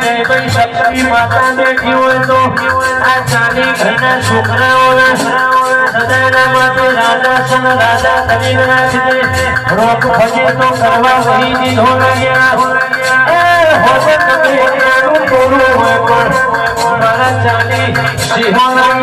माता बैठी हो तो आ चाली घरना छोकराओना सदाना मातो राजा सन राजा कलीना दे रोक भजे तो करवा वही दिन हो गया हो से कभी टोरू है पर मारा चाली सिंह